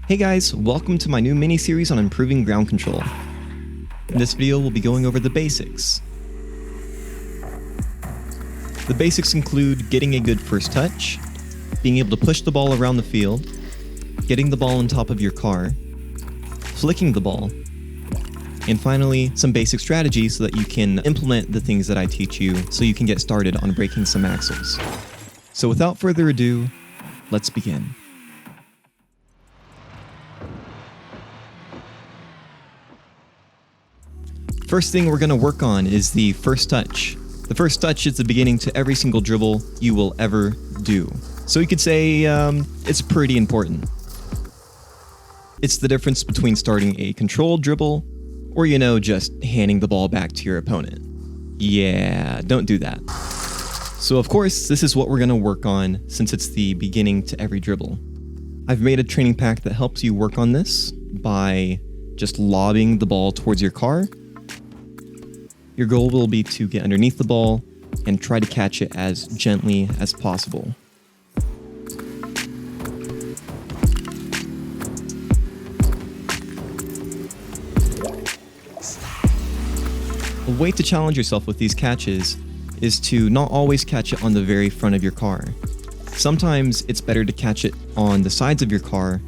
Hey guys, welcome to my new mini-series on improving ground control. In this video, we'll be going over the basics. The basics include getting a good first touch, being able to push the ball around the field, getting the ball on top of your car, flicking the ball, and finally, some basic strategies so that you can implement the things that I teach you so you can get started on breaking some axles. So without further ado, let's begin. First thing we're going to work on is the first touch. The first touch is the beginning to every single dribble you will ever do. So you could say it's pretty important. It's the difference between starting a controlled dribble or, just handing the ball back to your opponent. Yeah, don't do that. So of course, this is what we're going to work on since it's the beginning to every dribble. I've made a training pack that helps you work on this by just lobbing the ball towards your car. Your goal will be to get underneath the ball and try to catch it as gently as possible. A way to challenge yourself with these catches is to not always catch it on the very front of your car. Sometimes it's better to catch it on the sides of your car,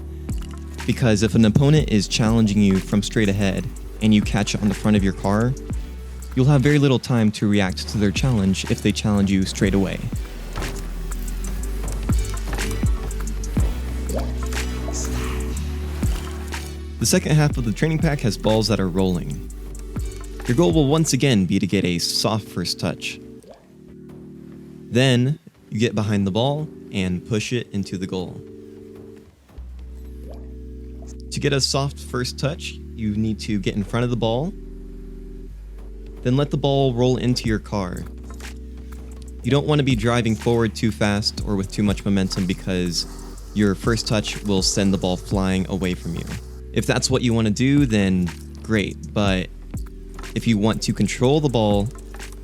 because if an opponent is challenging you from straight ahead and you catch it on the front of your car, you'll have very little time to react to their challenge if they challenge you straight away. The second half of the training pack has balls that are rolling. Your goal will once again be to get a soft first touch. Then, you get behind the ball and push it into the goal. To get a soft first touch, you need to get in front of the ball, then let the ball roll into your car. You don't want to be driving forward too fast or with too much momentum because your first touch will send the ball flying away from you. If that's what you want to do, then great, but if you want to control the ball,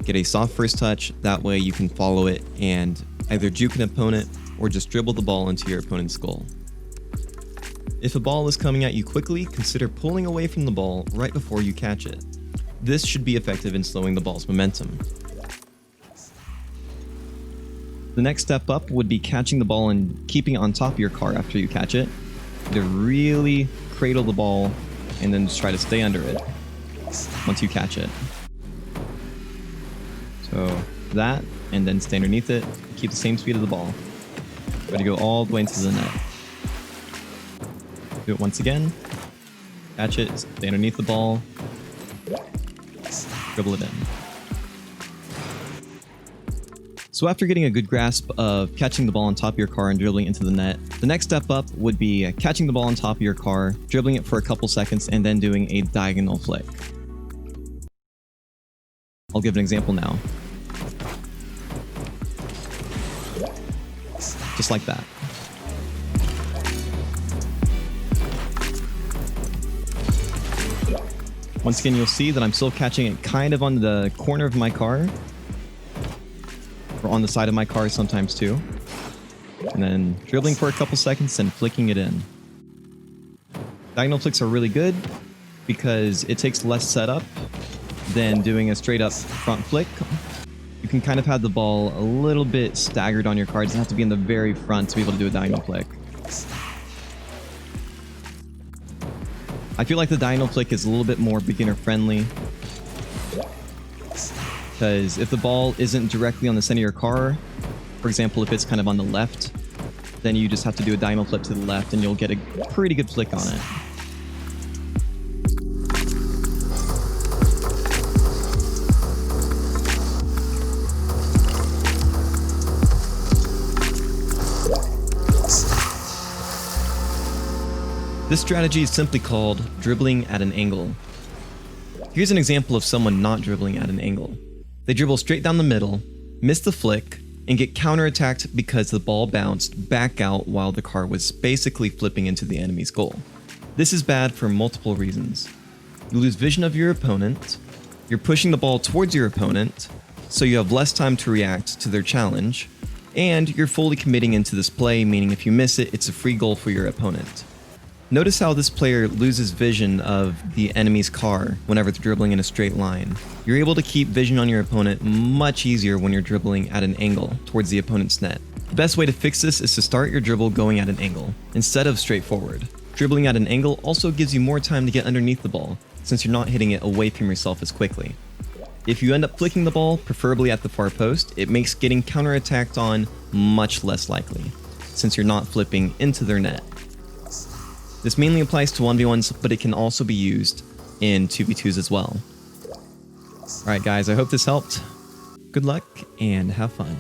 get a soft first touch, that way you can follow it and either juke an opponent or just dribble the ball into your opponent's goal. If a ball is coming at you quickly, consider pulling away from the ball right before you catch it. This should be effective in slowing the ball's momentum. The next step up would be catching the ball and keeping it on top of your car after you catch it. To really cradle the ball and then just try to stay under it once you catch it. So that, and then stay underneath it, keep the same speed of the ball. Try to go all the way into the net. Do it once again, catch it, stay underneath the ball, dribble it in. So after getting a good grasp of catching the ball on top of your car and dribbling into the net, the next step up would be catching the ball on top of your car, dribbling it for a couple seconds, and then doing a diagonal flick. I'll give an example now. Just like that. Once again, you'll see that I'm still catching it kind of on the corner of my car, or on the side of my car sometimes too, and then dribbling for a couple seconds and flicking it in. Diagonal flicks are really good because it takes less setup than doing a straight up front flick. You can kind of have the ball a little bit staggered on your car. It doesn't have to be in the very front to be able to do a diagonal flick. I feel like the diagonal flick is a little bit more beginner friendly, because if the ball isn't directly on the center of your car, for example, if it's kind of on the left, then you just have to do a diagonal flip to the left and you'll get a pretty good flick on it. This strategy is simply called dribbling at an angle. Here's an example of someone not dribbling at an angle. They dribble straight down the middle, miss the flick, and get counterattacked because the ball bounced back out while the car was basically flipping into the enemy's goal. This is bad for multiple reasons. You lose vision of your opponent, you're pushing the ball towards your opponent, so you have less time to react to their challenge, and you're fully committing into this play, meaning if you miss it, it's a free goal for your opponent. Notice how this player loses vision of the enemy's car whenever they're dribbling in a straight line. You're able to keep vision on your opponent much easier when you're dribbling at an angle towards the opponent's net. The best way to fix this is to start your dribble going at an angle, instead of straight forward. Dribbling at an angle also gives you more time to get underneath the ball, since you're not hitting it away from yourself as quickly. If you end up flicking the ball, preferably at the far post, it makes getting counterattacked on much less likely, since you're not flipping into their net. This mainly applies to 1v1s, but it can also be used in 2v2s as well. Alright guys, I hope this helped. Good luck and have fun.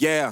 Yeah.